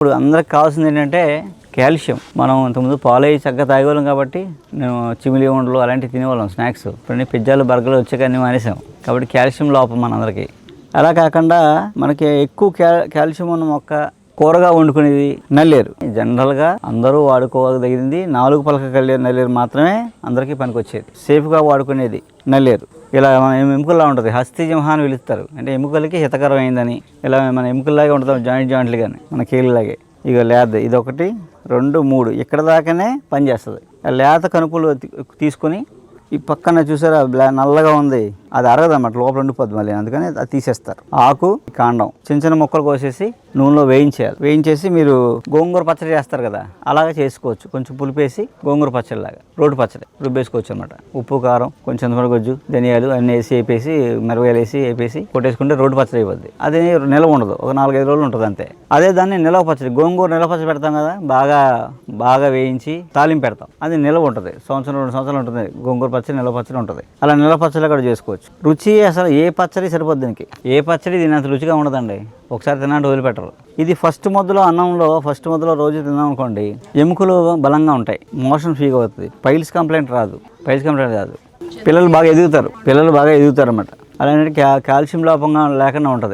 ఇప్పుడు అందరికి కావాల్సింది ఏంటంటే కాల్షియం. మనం ఇంతకుముందు పాలు అయ్యి చక్కగా తాగేవాళ్ళం కాబట్టి నేను చిమిలి ఉండలు అలాంటివి తినేవాళ్ళం స్నాక్స్. ఇప్పుడు పిజ్జాలు బర్గర్లు వచ్చాక అన్నీ మానేసాం కాబట్టి కాల్షియం లోపం మనందరికీ. అలా కాకుండా మనకి ఎక్కువ కాల్షియం ఉన్న మొక్క కూరగా వండుకునేది నల్లేరు. జనరల్గా అందరూ వాడుకోదగింది 4 పలక నల్లేరు మాత్రమే అందరికీ పనికొచ్చేది. సేఫ్గా వాడుకునేది నల్లేరు. ఇలా మన ఎముకల్లా ఉంటుంది, హస్తిజింహ అని పిలుస్తారు. అంటే ఎముకలకి హితకరమైందని. ఇలా మన ఎముకల్లాగే ఉంటుంది, జాయింట్లు కానీ మన కీళ్ళలాగే. ఇక లేత ఇదొకటి 2 3 ఇక్కడ దాకానే పనిచేస్తుంది. లేత కనుపులు తీసుకొని ఈ పక్కన చూసారా నల్లగా ఉంది, అది అరగదన్నమాట, లోపల ఉండిపోద్ది మళ్ళీ, అందుకని అది తీసేస్తారు. ఆకు కాండం చిన్న చిన్న ముక్కలు కోసేసి నూనెలో వేయించేయాలి. వేయించేసి మీరు గోంగూర పచ్చడి చేస్తారు కదా, అలాగే చేసుకోవచ్చు. కొంచెం పులిపేసి గోంగూర పచ్చడి లాగా రోడ్డు పచ్చడి రుబ్బేసుకోవచ్చు అనమాట. ఉప్పు కారం కొంచెం చింతపండు గుజ్జు ధనియాలు అన్నీ వేసి వేపేసి మిరపకాయలు వేసి వేపేసి కొట్టేసుకుంటే రోడ్డు పచ్చడి అయిపోద్ది. అది నిల్వ ఉండదు, ఒక 4-5 రోజులు ఉంటుంది అంతే. అదే దాన్ని నిల్వ పచ్చడి, గోంగూర నిల్వ పచ్చడి పెడతాం కదా, బాగా వేయించి తాలింపు పెడతాం, అది నిల్వ ఉంటుంది. 1-2 సంవత్సరాలు ఉంటుంది గోంగూర పచ్చడి, నిల్వ పచ్చడి ఉంటుంది. అలా నిల్వ పచ్చడి కూడా చేసుకోవచ్చు. రుచి అసలు ఏ పచ్చడి సరిపోద్ది దీనికి. ఏ పచ్చడి దీని రుచిగా ఉండదండి, ఒకసారి తినాలంటే వదిలిపెట్టరు. ఇది ఫస్ట్ ముద్దలో అన్నంలో రోజు తిన్నాం అనుకోండి, ఎముకలు బలంగా ఉంటాయి, మోషన్ ఫ్రీగా అవుతుంది, పైల్స్ కంప్లైంట్ రాదు. పిల్లలు బాగా ఎదుగుతారు అన్నమాట. అలాంటి కాల్షియం లోపంగా లేకుండా ఉంటుంది.